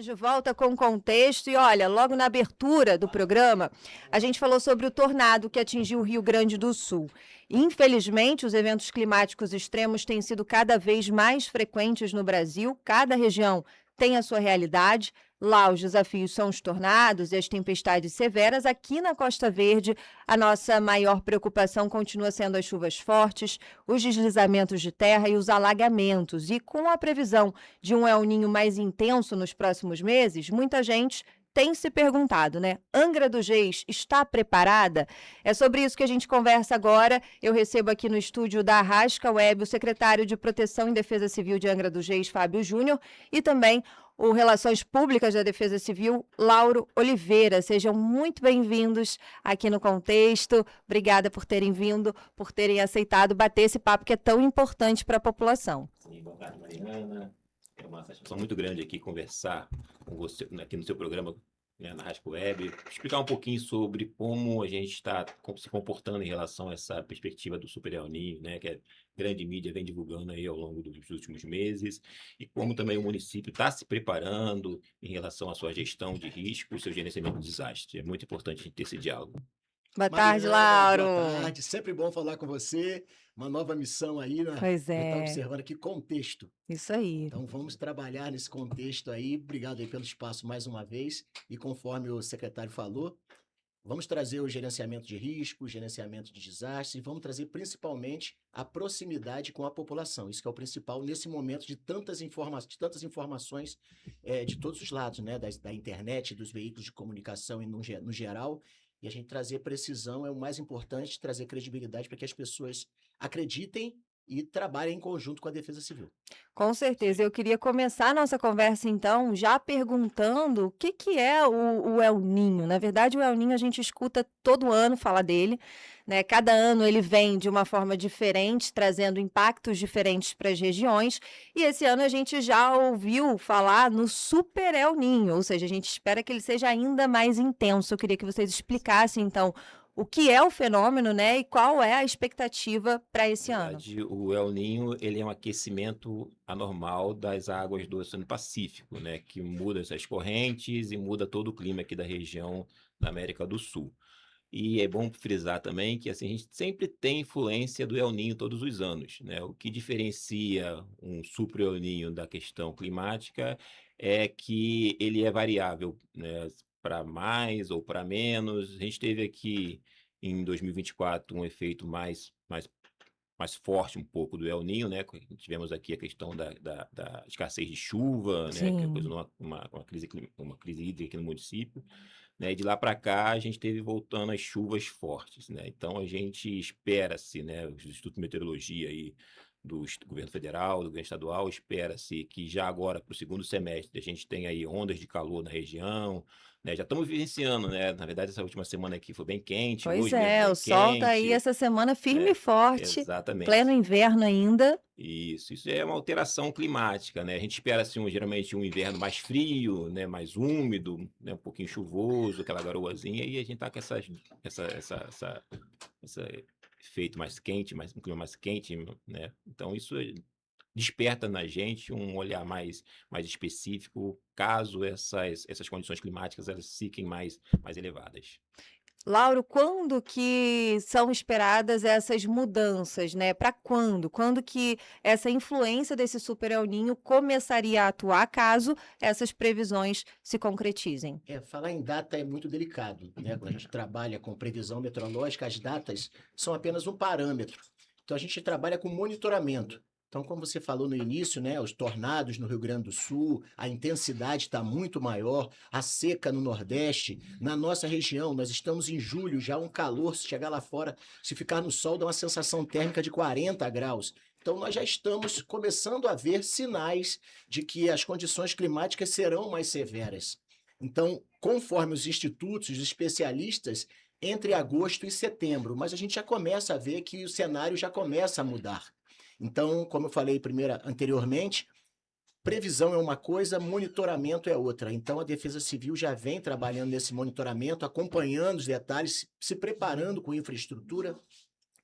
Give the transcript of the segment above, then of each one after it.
Estamos de volta com o contexto e olha, logo na abertura do programa, a gente falou sobre o tornado que atingiu o Rio Grande do Sul. Infelizmente, os eventos climáticos extremos têm sido cada vez mais frequentes no Brasil, cada região tem a sua realidade. Lá os desafios são os tornados e as tempestades severas. Aqui na Costa Verde, a nossa maior preocupação continua sendo as chuvas fortes, os deslizamentos de terra e os alagamentos. E com a previsão de um El Ninho mais intenso nos próximos meses, muita gente tem se perguntado, né? Angra dos Reis está preparada? É sobre isso que a gente conversa agora. Eu recebo aqui no estúdio da Arrasca Web o secretário de Proteção e Defesa Civil de Angra dos Reis, Fábio Júnior, e também o Relações Públicas da Defesa Civil, Lauro Oliveira. Sejam muito bem-vindos aqui no Contexto. Obrigada por terem vindo, por terem aceitado bater esse papo que é tão importante para a população. Sim, boa tarde, Mariana. É uma satisfação muito grande aqui conversar com você aqui no seu programa, né, na Rasco Web, explicar um pouquinho sobre como a gente está se comportando em relação a essa perspectiva do Super El Niño, né, que a grande mídia vem divulgando aí ao longo dos últimos meses, e como também o município está se preparando em relação à sua gestão de risco e seu gerenciamento de desastre. É muito importante a gente ter esse diálogo. Boa tarde, Mariana, Lauro. boa tarde. Sempre bom falar com você. Uma nova missão aí, né? Pois A gente está é, observando aqui contexto. isso aí. Então vamos trabalhar nesse contexto aí. Obrigado aí pelo espaço mais uma vez. E conforme o secretário falou, vamos trazer o gerenciamento de risco, o gerenciamento de desastres, e vamos trazer principalmente a proximidade com a população. Isso que é o principal nesse momento de tantas informações de todos os lados, né? Da internet, dos veículos de comunicação e no geral. E a gente trazer precisão é o mais importante, trazer credibilidade para que as pessoas acreditem e trabalhem em conjunto com a Defesa Civil. Com certeza. Eu queria começar a nossa conversa, então, já perguntando o que é o El Ninho. Na verdade, o El Ninho a gente escuta todo ano falar dele, né? Cada ano ele vem de uma forma diferente, trazendo impactos diferentes para as regiões. E esse ano a gente já ouviu falar no Super El Ninho, ou seja, a gente espera que ele seja ainda mais intenso. Eu queria que vocês explicassem, então, o que é o fenômeno, né? E qual é a expectativa para esse Na ano. verdade, o El Niño, ele é um aquecimento anormal das águas do Oceano Pacífico, né, que muda essas correntes e muda todo o clima aqui da região da América do Sul. E é bom frisar também que assim, a gente sempre tem influência do El Niño todos os anos, né? O que diferencia um super El Niño da questão climática é que ele é variável, né, para mais ou para menos. A gente teve aqui em 2024 um efeito mais forte um pouco do El Niño, né? Tivemos aqui a questão da escassez de chuva, né? Que Sim. causou uma crise hídrica aqui no município, né? E de lá para cá a gente teve voltando as chuvas fortes, né? Então a gente espera-se, né? O Instituto de Meteorologia aí do governo federal, do governo estadual, espera-se que já agora para o segundo semestre a gente tenha aí ondas de calor na região, né? Já estamos vivenciando, né? Na verdade essa última semana aqui foi bem quente, Pois hoje mesmo é, o bem sol tá aí quente, essa semana firme e né? forte, pleno Exatamente. inverno ainda. Isso é uma alteração climática, né? A gente espera assim, geralmente um inverno mais frio, né? Mais úmido, né? Um pouquinho chuvoso, aquela garoazinha, e a gente tá com esse efeito mais quente, um clima mais quente, né? Então isso desperta na gente um olhar mais específico, caso essas condições climáticas elas fiquem mais elevadas. Lauro, quando que são esperadas essas mudanças, né? Para quando? Quando que essa influência desse Super El Ninho começaria a atuar, caso essas previsões se concretizem? Falar em data é muito delicado, né? Quando a gente trabalha com previsão meteorológica, as datas são apenas um parâmetro. Então a gente trabalha com monitoramento. Então, como você falou no início, né, os tornados no Rio Grande do Sul, a intensidade está muito maior, a seca no Nordeste, na nossa região, nós estamos em julho, já um calor, se chegar lá fora, se ficar no sol, dá uma sensação térmica de 40 graus. Então, nós já estamos começando a ver sinais de que as condições climáticas serão mais severas. Então, conforme os institutos, os especialistas, entre agosto e setembro, mas a gente já começa a ver que o cenário já começa a mudar. Então, como eu falei anteriormente, previsão é uma coisa, monitoramento é outra. Então, a Defesa Civil já vem trabalhando nesse monitoramento, acompanhando os detalhes, se preparando com infraestrutura,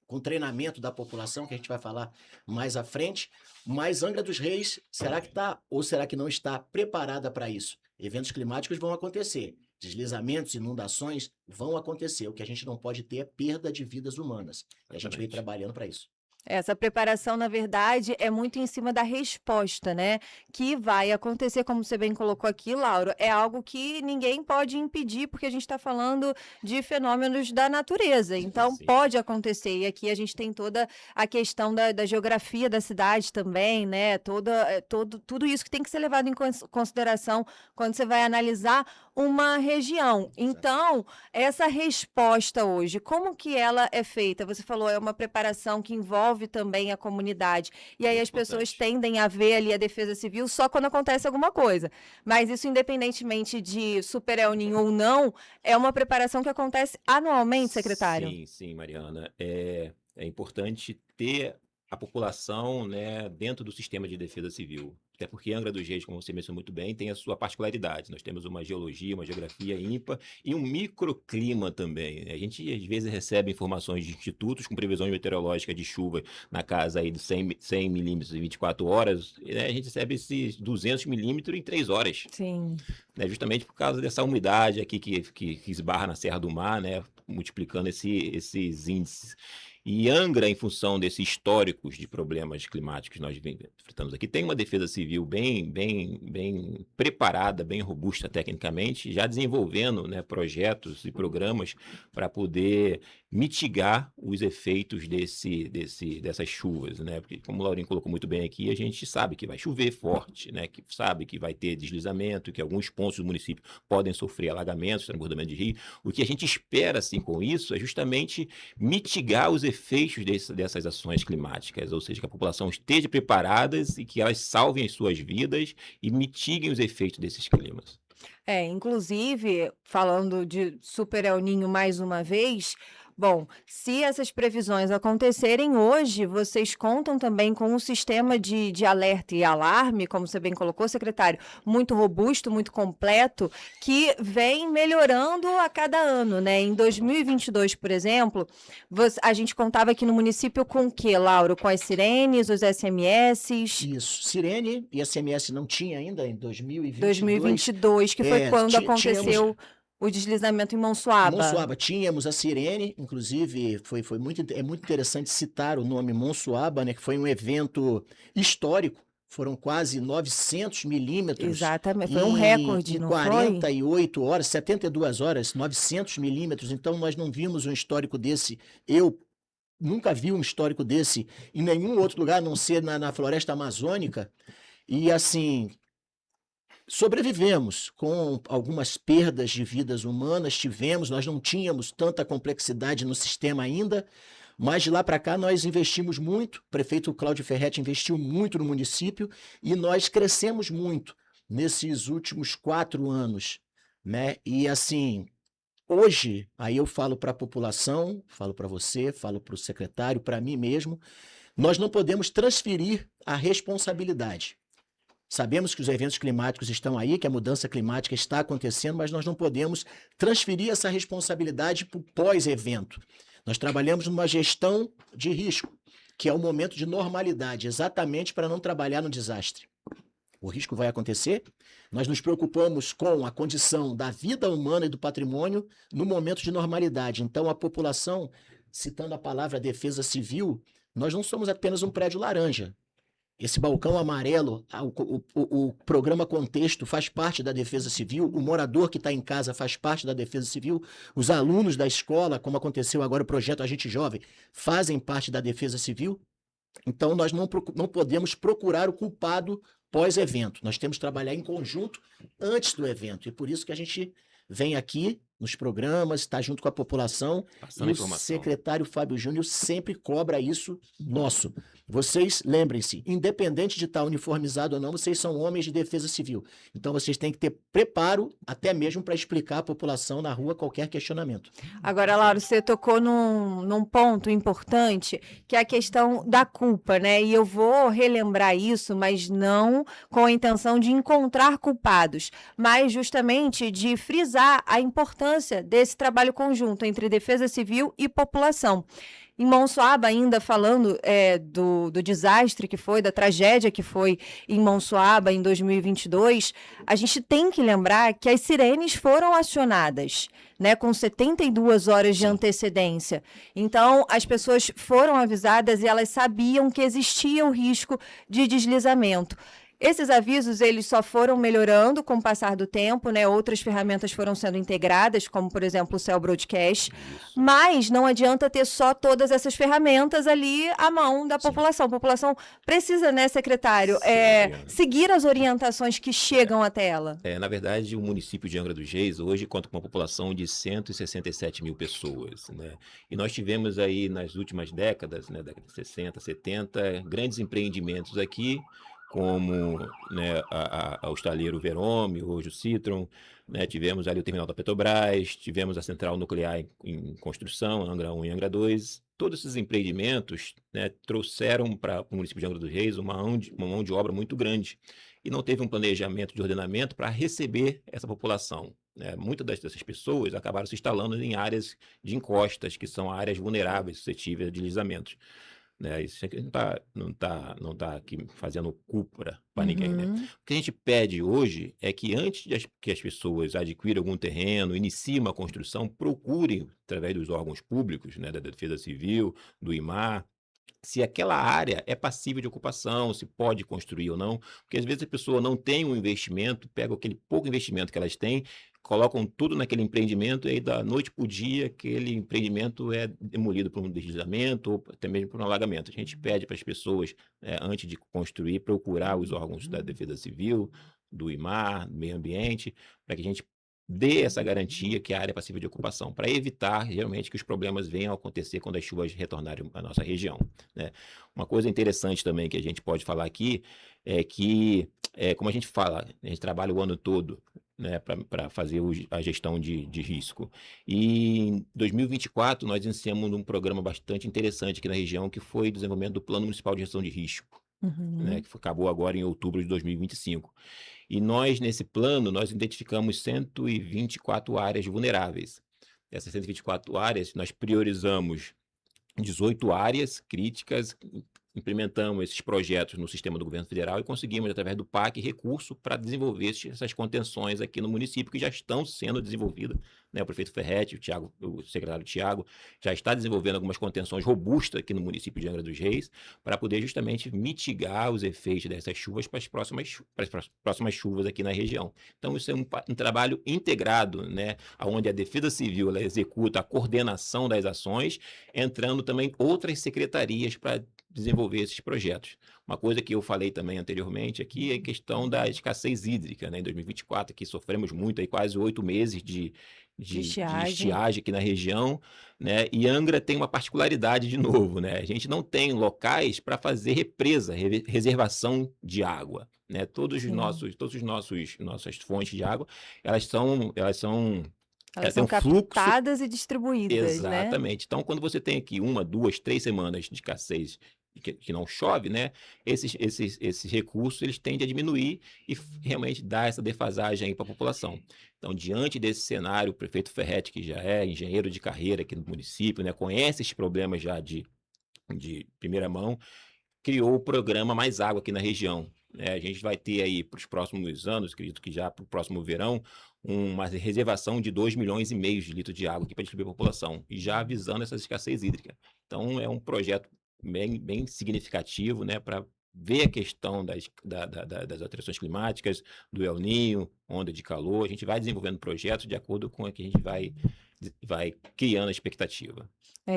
com treinamento da população, que a gente vai falar mais à frente. Mas Angra dos Reis, será que está ou será que não está preparada para isso? Eventos climáticos vão acontecer. Deslizamentos, inundações vão acontecer. O que a gente não pode ter é perda de vidas humanas. E a gente veio Exatamente. trabalhando para isso. Essa preparação, na verdade, é muito em cima da resposta, né? Que vai acontecer, como você bem colocou aqui, Lauro. É algo que ninguém pode impedir, porque a gente está falando de fenômenos da natureza. Então, Sim. pode acontecer. E aqui a gente tem toda a questão da geografia da cidade também, né? Tudo isso que tem que ser levado em consideração quando você vai analisar uma região. Então, essa resposta hoje, como que ela é feita? Você falou, é uma preparação que envolve também a comunidade. E aí Muito as pessoas importante. tendem a ver ali a Defesa Civil só quando acontece alguma coisa. Mas isso, independentemente de Super El Niño ou não, é uma preparação que acontece anualmente, secretário. Sim, Mariana. É importante ter a população, né, dentro do sistema de defesa civil. Até porque Angra dos Reis, como você mencionou muito bem, tem a sua particularidade. Nós temos uma geologia, uma geografia ímpar e um microclima também. A gente, às vezes, recebe informações de institutos com previsões meteorológicas de chuva na casa aí de 100 milímetros em 24 horas. Né? A gente recebe esses 200 milímetros em 3 horas. Sim. Né, justamente por causa dessa umidade aqui que esbarra na Serra do Mar, né, multiplicando esses índices. E Angra, em função desses históricos de problemas climáticos que nós enfrentamos aqui, tem uma defesa civil bem preparada, bem robusta tecnicamente, já desenvolvendo, né, projetos e programas para poder mitigar os efeitos dessas chuvas, né? Porque, como o Laurinho colocou muito bem aqui, a gente sabe que vai chover forte, né? Que sabe que vai ter deslizamento, que alguns pontos do município podem sofrer alagamentos, transbordamento de rio. O que a gente espera, assim, com isso é justamente mitigar os efeitos dessas ações climáticas, ou seja, que a população esteja preparada e que elas salvem as suas vidas e mitiguem os efeitos desses climas. Inclusive, falando de Super El Niño mais uma vez, bom, se essas previsões acontecerem hoje, vocês contam também com um sistema de alerta e alarme, como você bem colocou, secretário, muito robusto, muito completo, que vem melhorando a cada ano, né? Em 2022, por exemplo, a gente contava aqui no município com o quê, Lauro? Com as sirenes, os SMS? Isso. Sirene e SMS não tinha ainda em 2022. 2022, que foi quando Tínhamos aconteceu o deslizamento em Monsuaba. Monsuaba, tínhamos a Sirene, inclusive foi muito interessante citar o nome Monsuaba, né, que foi um evento histórico, foram quase 900 milímetros. Exatamente, foi um recorde, em não 48 horas, 72 horas, 900 milímetros, então nós não vimos um histórico desse, eu nunca vi um histórico desse em nenhum outro lugar, a não ser na floresta amazônica, e assim... Sobrevivemos com algumas perdas de vidas humanas, nós não tínhamos tanta complexidade no sistema ainda, mas de lá para cá nós investimos muito, o prefeito Cláudio Ferretti investiu muito no município e nós crescemos muito nesses últimos 4 anos, né? E assim, hoje, aí eu falo para a população, falo para você, falo para o secretário, para mim mesmo, nós não podemos transferir a responsabilidade. Sabemos que os eventos climáticos estão aí, que a mudança climática está acontecendo, mas nós não podemos transferir essa responsabilidade para o pós-evento. Nós trabalhamos numa gestão de risco, que é o momento de normalidade, exatamente para não trabalhar no desastre. O risco vai acontecer, nós nos preocupamos com a condição da vida humana e do patrimônio no momento de normalidade. Então, a população, citando a palavra defesa civil, nós não somos apenas um prédio laranja. Esse balcão amarelo, o programa Contexto faz parte da Defesa Civil, o morador que está em casa faz parte da Defesa Civil, os alunos da escola, como aconteceu agora o projeto Agente Jovem, fazem parte da Defesa Civil. Então, nós não podemos procurar o culpado pós-evento. Nós temos que trabalhar em conjunto antes do evento. E por isso que a gente vem aqui nos programas, está junto com a população. Passando e informação. O secretário Fábio Júnior sempre cobra isso nosso. Vocês, lembrem-se, independente de estar uniformizado ou não, vocês são homens de defesa civil. Então, vocês têm que ter preparo, até mesmo para explicar à população na rua qualquer questionamento. Agora, Laura, você tocou num ponto importante, que é a questão da culpa, né? E eu vou relembrar isso, mas não com a intenção de encontrar culpados, mas justamente de frisar a importância desse trabalho conjunto entre defesa civil e população. Em Monsoaba, ainda falando do desastre que foi, da tragédia que foi em Monsoaba em 2022, a gente tem que lembrar que as sirenes foram acionadas, né, com 72 horas de antecedência. Então, as pessoas foram avisadas e elas sabiam que existia o risco de deslizamento. Esses avisos, eles só foram melhorando com o passar do tempo, né? Outras ferramentas foram sendo integradas, como, por exemplo, o Cell Broadcast, mas não adianta ter só todas essas ferramentas ali à mão da população. A população precisa, né, secretário, seguir as orientações que chegam até ela. Na verdade, o município de Angra dos Reis hoje conta com uma população de 167 mil pessoas, né? E nós tivemos aí nas últimas décadas, né, década de 60, 70, grandes empreendimentos aqui, como, né, o estaleiro Verome, hoje o Citron, né, tivemos ali o terminal da Petrobras, tivemos a central nuclear em construção, Angra 1 e Angra 2. Todos esses empreendimentos, né, trouxeram para o município de Angra dos Reis uma mão de obra muito grande e não teve um planejamento de ordenamento para receber essa população, né? Muitas dessas pessoas acabaram se instalando em áreas de encostas, que são áreas vulneráveis, suscetíveis a deslizamentos. Né? Isso aqui não tá aqui fazendo culpa para ninguém, né? O que a gente pede hoje é que antes que as pessoas adquiram algum terreno, iniciem uma construção, procurem, através dos órgãos públicos, né, da Defesa Civil, do IMAR, se aquela área é passível de ocupação, se pode construir ou não, porque às vezes a pessoa não tem um investimento, pega aquele pouco investimento que elas têm, colocam tudo naquele empreendimento e aí da noite para o dia aquele empreendimento é demolido por um deslizamento ou até mesmo por um alagamento. A gente pede para as pessoas, antes de construir, procurar os órgãos da Defesa Civil, do IMAR, do Meio Ambiente, para que a gente dê essa garantia que a área é passível de ocupação, para evitar, realmente, que os problemas venham a acontecer quando as chuvas retornarem à nossa região, né? Uma coisa interessante também que a gente pode falar aqui é que, como a gente fala, a gente trabalha o ano todo, né, para fazer a gestão de risco. E em 2024, nós iniciamos um programa bastante interessante aqui na região, que foi o desenvolvimento do Plano Municipal de Gestão de Risco, né, que acabou agora em outubro de 2025. E nós, nesse plano, nós identificamos 124 áreas vulneráveis. Dessas 124 áreas, nós priorizamos 18 áreas críticas, implementamos esses projetos no sistema do governo federal e conseguimos, através do PAC, recurso para desenvolver essas contenções aqui no município, que já estão sendo desenvolvidas, né? O prefeito Ferretti, o secretário Tiago, já está desenvolvendo algumas contenções robustas aqui no município de Angra dos Reis, para poder justamente mitigar os efeitos dessas chuvas para as próximas chuvas aqui na região. Então, isso é um trabalho integrado, né? Onde a Defesa Civil ela executa a coordenação das ações, entrando também outras secretarias para desenvolver esses projetos. Uma coisa que eu falei também anteriormente aqui é a questão da escassez hídrica, né? Em 2024, aqui sofremos muito, aí quase 8 meses de estiagem aqui na região, né? E Angra tem uma particularidade de novo, né? A gente não tem locais para fazer represa, reservação de água, né? Todas as nossas fontes de água, elas são captadas e distribuídas, exatamente, né? Então, quando você tem aqui 1, 2, 3 semanas de escassez que não chove, né? Esses recursos eles tendem a diminuir e realmente dar essa defasagem para a população. Então, diante desse cenário, o prefeito Ferretti, que já é engenheiro de carreira aqui no município, né, conhece esses problemas já de primeira mão, criou o programa Mais Água aqui na região. A gente vai ter aí para os próximos anos, acredito que já para o próximo verão, uma reservação de 2,5 milhões de litros de água aqui para distribuir a população, e já avisando essa escassez hídrica. Então, é um projeto bem significativo, né, para ver a questão das alterações climáticas, do El Niño, onda de calor. A gente vai desenvolvendo projetos de acordo com o que a gente vai criando a expectativa.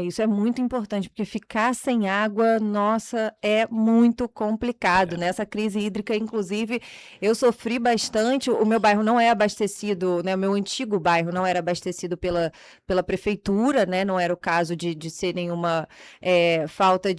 Isso é muito importante, porque ficar sem água, nossa, é muito complicado, né? Essa crise hídrica, inclusive, eu sofri bastante. O meu bairro não é abastecido, né? O meu antigo bairro não era abastecido pela prefeitura, né? Não era o caso de ser nenhuma falta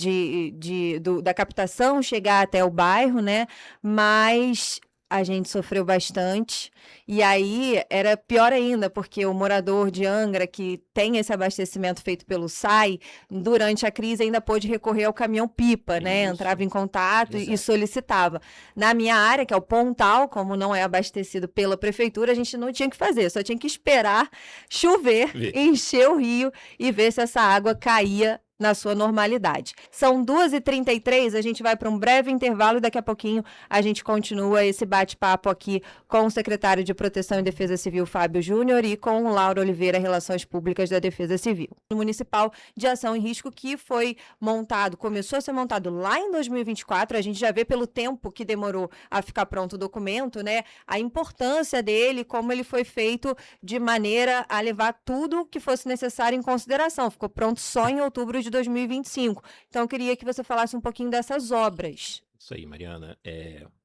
da captação chegar até o bairro, né? Mas a gente sofreu bastante, e aí era pior ainda, porque o morador de Angra, que tem esse abastecimento feito pelo SAI, durante a crise ainda pôde recorrer ao caminhão-pipa, né? Entrava em contato e solicitava. Na minha área, que é o Pontal, como não é abastecido pela prefeitura, a gente não tinha que fazer, só tinha que esperar chover, encher o rio e ver se essa água caía na sua normalidade. São 2h33, a gente vai para um breve intervalo e daqui a pouquinho a gente continua esse bate-papo aqui com o secretário de Proteção e Defesa Civil, Fábio Júnior, e com o Lauro Oliveira, Relações Públicas da Defesa Civil. O Municipal de Ação e Risco, que foi montado, começou a ser montado lá em 2024, a gente já vê pelo tempo que demorou a ficar pronto o documento, né, a importância dele, como ele foi feito de maneira a levar tudo que fosse necessário em consideração. Ficou pronto só em outubro de 2025. Então, eu queria que você falasse um pouquinho dessas obras. Isso aí, Mariana.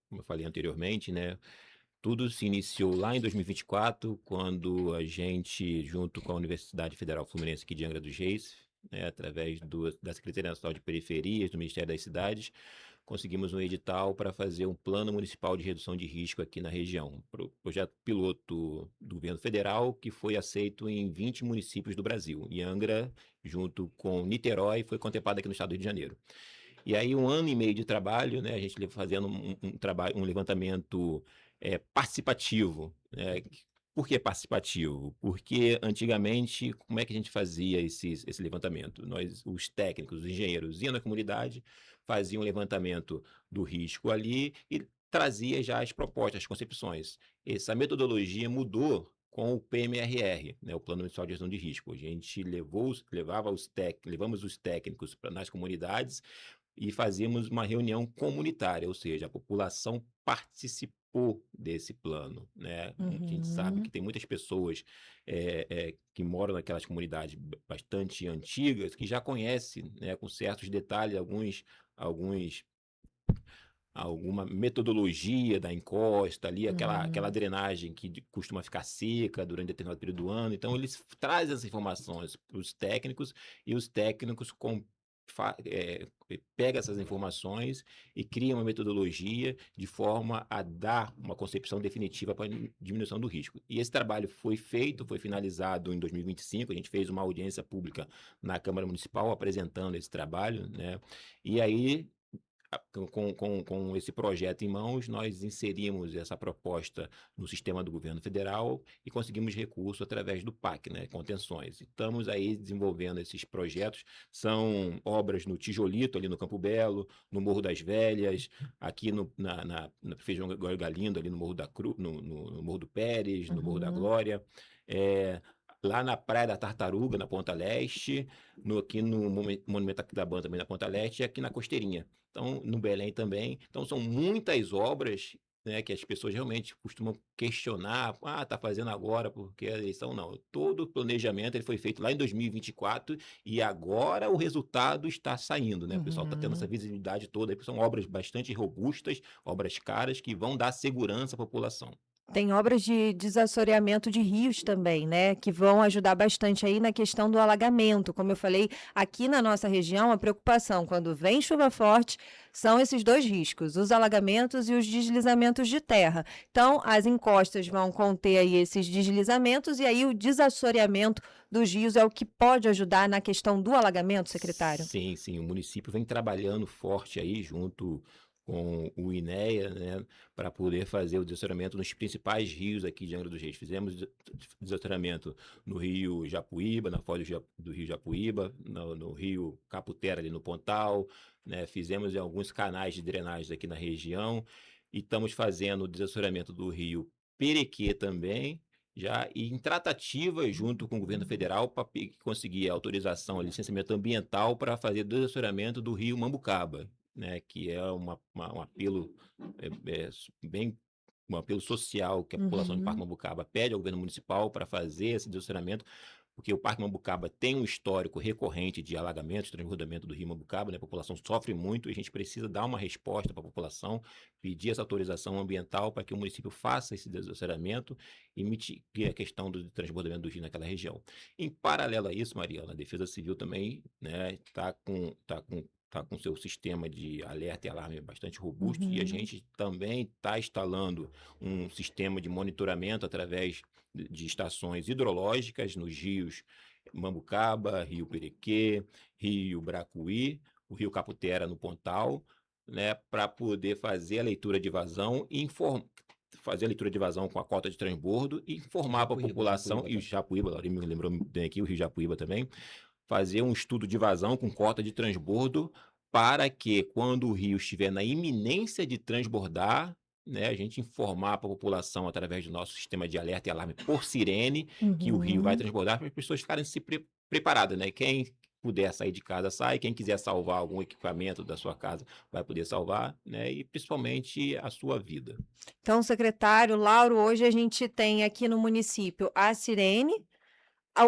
Como eu falei anteriormente, né? Tudo se iniciou lá em 2024, quando a gente, junto com a Universidade Federal Fluminense aqui de Angra dos Reis, né, através da Secretaria Nacional de Periferias, do Ministério das Cidades, conseguimos um edital para fazer um plano municipal de redução de risco aqui na região. Projeto piloto do governo federal, que foi aceito em 20 municípios do Brasil. E Angra, junto com Niterói, foi contemplado aqui no estado do Rio de Janeiro. E aí, 1 ano e meio de trabalho, né, a gente fazendo um levantamento participativo, né? Por que participativo? Porque antigamente, como é que a gente fazia esse levantamento? Nós, os técnicos, os engenheiros, iam na comunidade, faziam um levantamento do risco ali e trazia já as propostas, as concepções. Essa metodologia mudou com o PMRR, né, o Plano Municipal de Gestão de Risco. A gente levamos os técnicos nas comunidades e fazíamos uma reunião comunitária, ou seja, a população participou desse plano, né? A gente sabe que tem muitas pessoas que moram naquelas comunidades bastante antigas que já conhecem, né, com certos detalhes, alguma metodologia da encosta ali, aquela drenagem que costuma ficar seca durante determinado período do ano. Então, eles trazem essas informações para os técnicos e os técnicos pegam essas informações e criam uma metodologia de forma a dar uma concepção definitiva para a diminuição do risco. E esse trabalho foi finalizado em 2025, a gente fez uma audiência pública na Câmara Municipal apresentando esse trabalho, né? E aí, com esse projeto em mãos, nós inserimos essa proposta no sistema do governo federal e conseguimos recurso através do PAC, né, contenções. Estamos aí desenvolvendo esses projetos, são obras no Tijolito, ali no Campo Belo, no Morro das Velhas, aqui na Feijão Galindo, ali no Morro da Cruz, no Morro do Pérez, no Morro da Glória, lá na Praia da Tartaruga, na Ponta Leste, aqui no Monumento Aquidauã também na Ponta Leste, e aqui na Costeirinha. Então, no Belém também. Então, são muitas obras, né, que as pessoas realmente costumam questionar. Tá fazendo agora porque a eleição não. Todo o planejamento ele foi feito lá em 2024 e agora o resultado está saindo, né? O pessoal está tendo essa visibilidade toda. São obras bastante robustas, obras caras que vão dar segurança à população. Tem obras de desassoreamento de rios também, né, que vão ajudar bastante aí na questão do alagamento. Como eu falei, aqui na nossa região, a preocupação quando vem chuva forte são esses dois riscos, os alagamentos e os deslizamentos de terra. Então, as encostas vão conter aí esses deslizamentos e aí o desassoreamento dos rios é o que pode ajudar na questão do alagamento, secretário? Sim, sim. O município vem trabalhando forte aí junto com o INEA, né, para poder fazer o desassoreamento nos principais rios aqui de Angra dos Reis. Fizemos desassoreamento no rio Japuíba, na foz do rio Japuíba, no rio Caputera, ali no Pontal, né, fizemos em alguns canais de drenagem aqui na região e estamos fazendo o desassoreamento do rio Perequê também, já e em tratativa junto com o governo federal para conseguir a autorização, a licenciamento ambiental para fazer desassoreamento do rio Mambucaba, né, que é um apelo bem um apelo social que a população de Parque Mambucaba pede ao governo municipal para fazer esse desassoreamento, porque o Parque Mambucaba tem um histórico recorrente de alagamentos, transbordamento do rio Mambucaba, né? A população sofre muito e a gente precisa dar uma resposta para a população, pedir essa autorização ambiental para que o município faça esse desassoreamento e mitigue a questão do transbordamento do rio naquela região. Em paralelo a isso, Mariana, a Defesa Civil também, né, tá com seu sistema de alerta e alarme bastante robusto e a gente também está instalando um sistema de monitoramento através de estações hidrológicas nos rios Mambucaba, Rio Perequê, Rio Bracuí, o Rio Caputera no Pontal, né, para poder fazer a leitura de vazão e fazer a leitura de vazão com a cota de transbordo e informar para a população, e o Japuíba, me lembrou bem aqui, o Rio Japuíba também, fazer um estudo de vazão com cota de transbordo para que, quando o rio estiver na iminência de transbordar, né, a gente informar a população através do nosso sistema de alerta e alarme por sirene que o rio vai Uhum. transbordar, para as pessoas ficarem preparadas, né? Quem puder sair de casa, sai. Quem quiser salvar algum equipamento da sua casa, vai poder salvar, né? E principalmente a sua vida. Então, secretário Lauro, hoje a gente tem aqui no município a Sirene,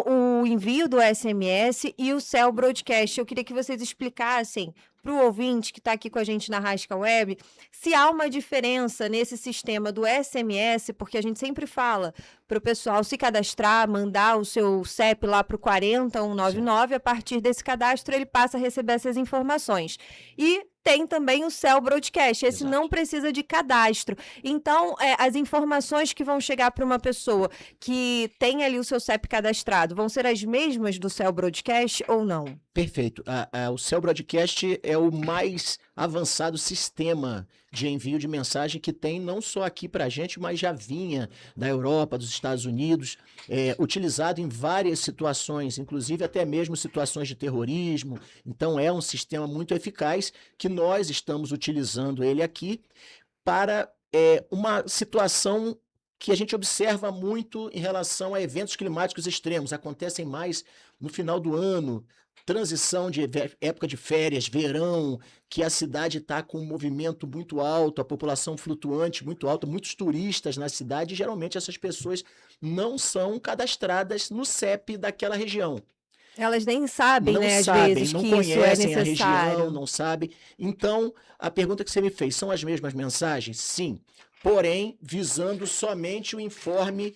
o envio do SMS e o Cell Broadcast. Eu queria que vocês explicassem para o ouvinte que está aqui com a gente na Rasca Web se há uma diferença nesse sistema do SMS, porque a gente sempre fala para o pessoal se cadastrar, mandar o seu CEP lá para o 40199, a partir desse cadastro ele passa a receber essas informações. E tem também o Cell Broadcast, esse Exato. não precisa de cadastro. Então, as informações que vão chegar para uma pessoa que tem ali o seu CEP cadastrado vão ser as mesmas do Cell Broadcast ou não? Perfeito. O Cell Broadcast é o mais avançado sistema de envio de mensagem que tem não só aqui para a gente, mas já vinha da Europa, dos Estados Unidos, utilizado em várias situações, inclusive até mesmo situações de terrorismo. Então é um sistema muito eficaz que nós estamos utilizando ele aqui para uma situação que a gente observa muito em relação a eventos climáticos extremos. Acontecem mais no final do ano, transição de época de férias, verão, que a cidade está com um movimento muito alto, a população flutuante muito alta, muitos turistas na cidade, e geralmente essas pessoas não são cadastradas no CEP daquela região. Elas nem sabem, Não né, às sabem, vezes, não que isso é conhecem a região, necessário. não sabem. Então, a pergunta que você me fez, são as mesmas mensagens? Sim. Porém, visando somente o informe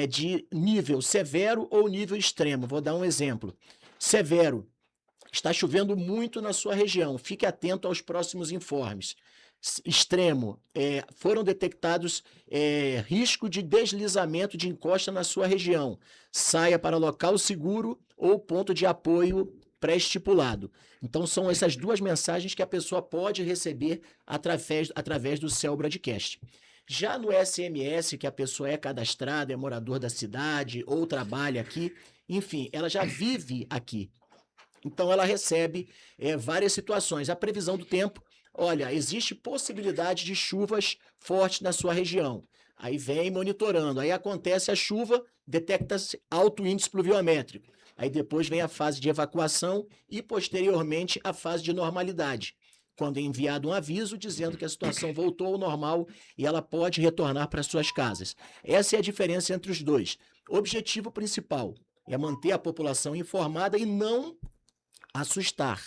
de nível severo ou nível extremo. Vou dar um exemplo. Severo. Está chovendo muito na sua região. Fique atento aos próximos informes. Extremo. Foram detectados risco de deslizamento de encosta na sua região. Saia para local seguro ou ponto de apoio pré-estipulado. Então, são essas duas mensagens que a pessoa pode receber através do Cell Broadcast. Já no SMS, que a pessoa é cadastrada, é morador da cidade ou trabalha aqui, enfim, ela já vive aqui. Então, ela recebe várias situações. A previsão do tempo, olha, existe possibilidade de chuvas fortes na sua região. Aí vem monitorando. Aí acontece a chuva, detecta-se alto índice pluviométrico. Aí depois vem a fase de evacuação e, posteriormente, a fase de normalidade, quando é enviado um aviso dizendo que a situação voltou ao normal e ela pode retornar para suas casas. Essa é a diferença entre os dois. O objetivo principal é manter a população informada e não assustar.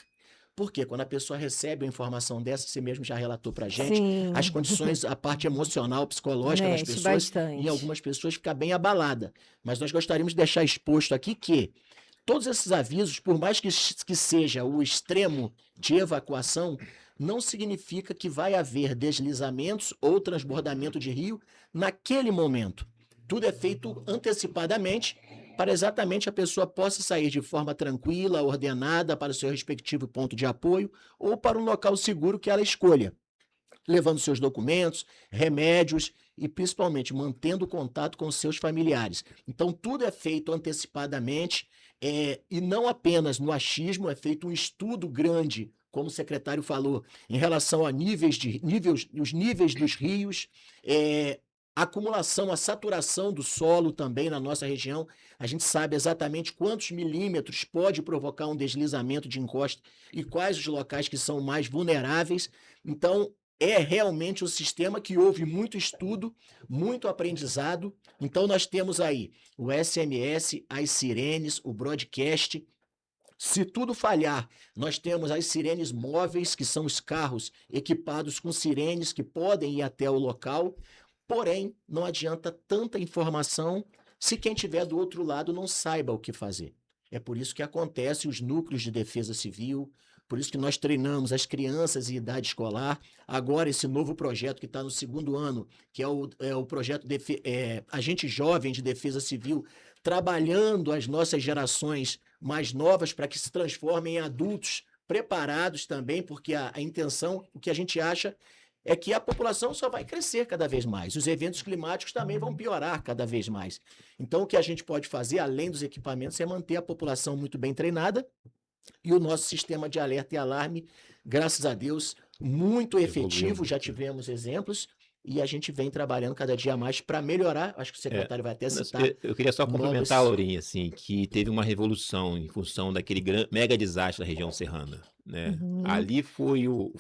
Porque quando a pessoa recebe uma informação dessa, você mesmo já relatou para a gente, Sim. as condições, a parte emocional, psicológica das Mexe pessoas, bastante. em algumas pessoas fica bem abalada. Mas nós gostaríamos de deixar exposto aqui que todos esses avisos, por mais que seja o extremo de evacuação, não significa que vai haver deslizamentos ou transbordamento de rio naquele momento. Tudo é feito antecipadamente para exatamente a pessoa possa sair de forma tranquila, ordenada para o seu respectivo ponto de apoio ou para um local seguro que ela escolha, levando seus documentos, remédios e principalmente mantendo contato com seus familiares. Então tudo é feito antecipadamente e não apenas no achismo, é feito um estudo grande, como o secretário falou, em relação a os níveis dos rios, a acumulação, a saturação do solo também na nossa região. A gente sabe exatamente quantos milímetros pode provocar um deslizamento de encosta e quais os locais que são mais vulneráveis. Então, é realmente um sistema que houve muito estudo, muito aprendizado. Então, nós temos aí o SMS, as sirenes, o broadcast. Se tudo falhar, nós temos as sirenes móveis, que são os carros equipados com sirenes que podem ir até o local. Porém, não adianta tanta informação se quem estiver do outro lado não saiba o que fazer. É por isso que acontece os núcleos de defesa civil, por isso que nós treinamos as crianças em idade escolar. Agora, esse novo projeto que está no 2º ano, que é o projeto Agente Jovem de Defesa Civil, trabalhando as nossas gerações mais novas para que se transformem em adultos preparados também, porque a intenção, o que a gente acha é que a população só vai crescer cada vez mais. Os eventos climáticos também vão piorar cada vez mais. Então, o que a gente pode fazer, além dos equipamentos, é manter a população muito bem treinada e o nosso sistema de alerta e alarme, graças a Deus, muito efetivo. Já tivemos exemplos e a gente vem trabalhando cada dia mais para melhorar. Acho que o secretário vai até citar. Eu queria só complementar, Laurinha, assim, que teve uma revolução em função daquele mega desastre da região serrana, né? Ali foi o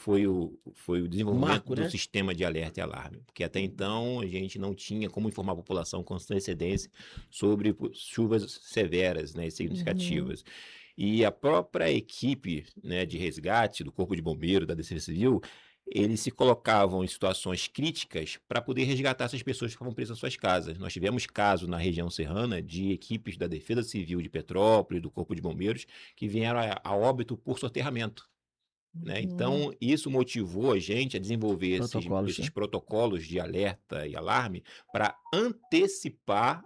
desenvolvimento Marco, do né? sistema de alerta e alarme, porque até então a gente não tinha como informar a população com antecedência sobre chuvas severas, né, e significativas. E a própria equipe, né, de resgate do Corpo de Bombeiro, da Defesa Civil, eles se colocavam em situações críticas para poder resgatar essas pessoas que estavam presas nas suas casas. Nós tivemos casos na região serrana de equipes da Defesa Civil de Petrópolis, do Corpo de Bombeiros, que vieram a óbito por soterramento, né? Então, isso motivou a gente a desenvolver esses protocolos de alerta e alarme para antecipar,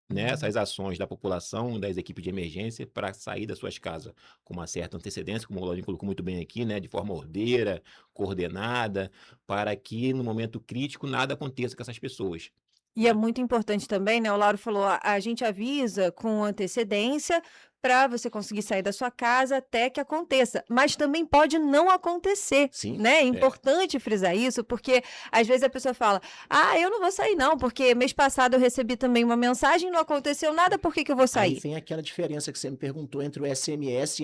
né, essas ações da população, das equipes de emergência, para sair das suas casas com uma certa antecedência, como o Laurinho colocou muito bem aqui, né, de forma ordeira, coordenada, para que no momento crítico nada aconteça com essas pessoas. E é muito importante também, né? O Lauro falou, a gente avisa com antecedência para você conseguir sair da sua casa até que aconteça. Mas também pode não acontecer, Sim, né? É importante frisar isso, porque às vezes a pessoa fala, eu não vou sair não, porque mês passado eu recebi também uma mensagem, não aconteceu nada, por que eu vou sair? Aí vem aquela diferença que você me perguntou entre o SMS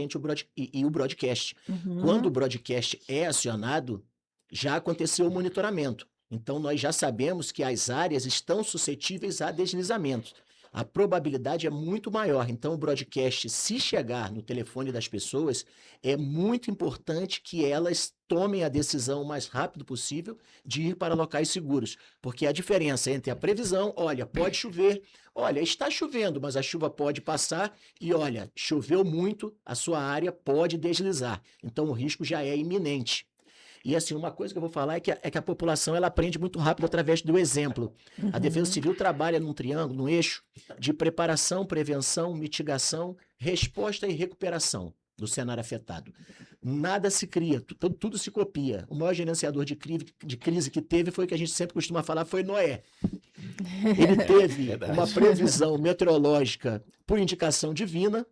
e o broadcast. Quando o broadcast é acionado, já aconteceu o monitoramento. Então, nós já sabemos que as áreas estão suscetíveis a deslizamento. A probabilidade é muito maior. Então, o broadcast, se chegar no telefone das pessoas, é muito importante que elas tomem a decisão o mais rápido possível de ir para locais seguros. Porque a diferença entre a previsão, olha, pode chover, olha, está chovendo, mas a chuva pode passar e, olha, choveu muito, a sua área pode deslizar. Então, o risco já é iminente. E assim, uma coisa que eu vou falar é que a população ela aprende muito rápido através do exemplo. A Defesa Civil trabalha num triângulo, num eixo de preparação, prevenção, mitigação, resposta e recuperação do cenário afetado. Nada se cria, tudo se copia. O maior gerenciador de crise que teve foi o que a gente sempre costuma falar, foi Noé. Ele teve uma previsão meteorológica por indicação divina,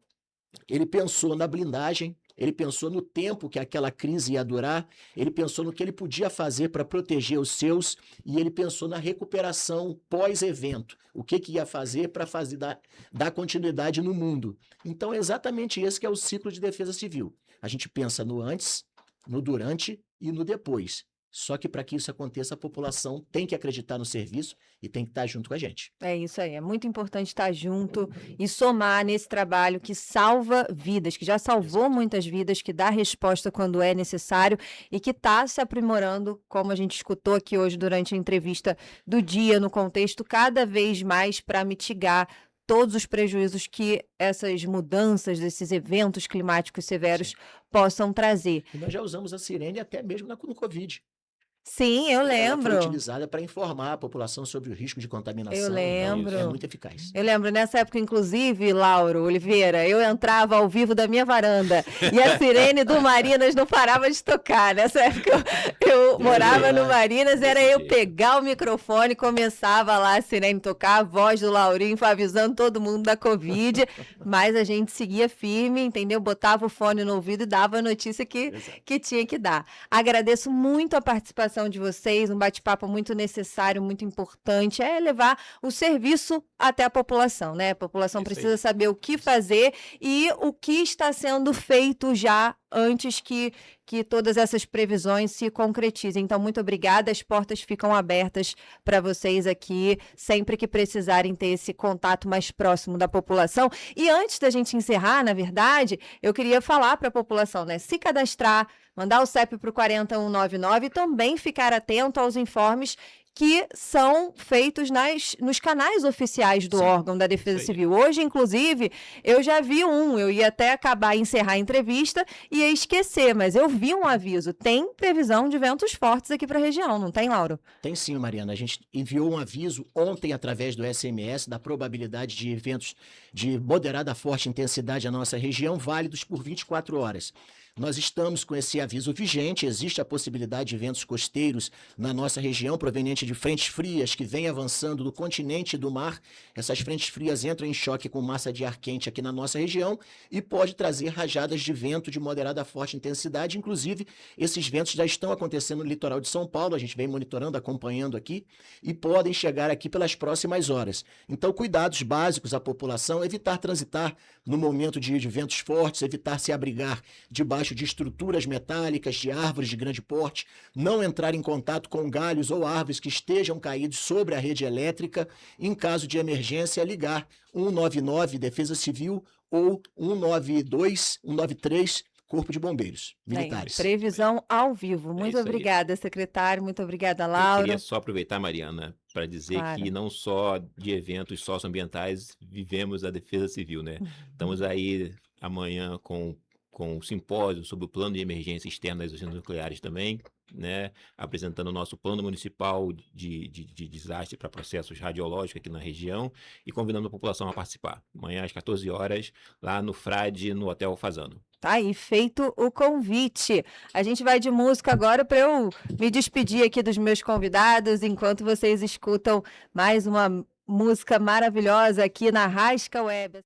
ele pensou na blindagem, ele pensou no tempo que aquela crise ia durar, ele pensou no que ele podia fazer para proteger os seus e ele pensou na recuperação pós-evento, o que ia fazer para dar continuidade no mundo. Então é exatamente esse que é o ciclo de defesa civil. A gente pensa no antes, no durante e no depois. Só que para que isso aconteça, a população tem que acreditar no serviço e tem que estar junto com a gente. É isso aí, é muito importante estar junto e somar nesse trabalho que salva vidas, que já salvou muitas vidas, que dá resposta quando é necessário e que está se aprimorando, como a gente escutou aqui hoje durante a entrevista do dia, no contexto cada vez mais para mitigar todos os prejuízos que essas mudanças, desses eventos climáticos severos possam trazer. E nós já usamos a sirene até mesmo no Covid. Sim, eu lembro. Ela foi utilizada para informar a população sobre o risco de contaminação. Eu lembro. Então, é muito eficaz. Eu lembro, nessa época, inclusive, Lauro Oliveira, eu entrava ao vivo da minha varanda e a sirene do Marinas não parava de tocar. Nessa época, eu morava no Marinas, era eu pegar o microfone, começava lá a sirene tocar, a voz do Laurinho avisando todo mundo da Covid, mas a gente seguia firme, entendeu? Botava o fone no ouvido e dava a notícia que tinha que dar. Agradeço muito a participação de vocês, um bate-papo muito necessário, muito importante, é levar o serviço até a população, né? A população precisa saber o que fazer e o que está sendo feito já antes que todas essas previsões se concretizem. Então, muito obrigada, as portas ficam abertas para vocês aqui, sempre que precisarem ter esse contato mais próximo da população. E antes da gente encerrar, na verdade, eu queria falar para a população, né? Se cadastrar, mandar o CEP para o 40199 e também ficar atento aos informes que são feitos nos canais oficiais do órgão da Defesa Civil. Hoje, inclusive, eu já vi eu ia até encerrar a entrevista e ia esquecer, mas eu vi um aviso. Tem previsão de ventos fortes aqui para a região, não tem, Lauro? Tem sim, Mariana. A gente enviou um aviso ontem através do SMS da probabilidade de eventos de moderada a forte intensidade na nossa região, válidos por 24 horas. nós estamos com esse aviso vigente, existe a possibilidade de ventos costeiros na nossa região, proveniente de frentes frias que vêm avançando do continente e do mar. Essas frentes frias entram em choque com massa de ar quente aqui na nossa região e pode trazer rajadas de vento de moderada a forte intensidade. Inclusive, esses ventos já estão acontecendo no litoral de São Paulo, a gente vem monitorando, acompanhando aqui, e podem chegar aqui pelas próximas horas. Então, cuidados básicos à população, evitar transitar no momento de ventos fortes, evitar se abrigar debaixo de estruturas metálicas, de árvores de grande porte, não entrar em contato com galhos ou árvores que estejam caídos sobre a rede elétrica. Em caso de emergência, ligar 199 Defesa Civil ou 192, 193 Corpo de Bombeiros Militares. Previsão ao vivo. Muito isso aí. obrigada, secretário. Muito obrigada, Eu Laura. queria só aproveitar, Mariana, para dizer Claro. que não só de eventos socioambientais vivemos a defesa civil, né? Estamos aí amanhã com um simpósio sobre o plano de emergência externa das usinas nucleares também, né? Apresentando o nosso plano municipal de desastre para processos radiológicos aqui na região e convidando a população a participar. Amanhã às 14 horas, lá no Frade, no Hotel Fazano. Tá aí, feito o convite. A gente vai de música agora para eu me despedir aqui dos meus convidados, enquanto vocês escutam mais uma música maravilhosa aqui na Rasca Web.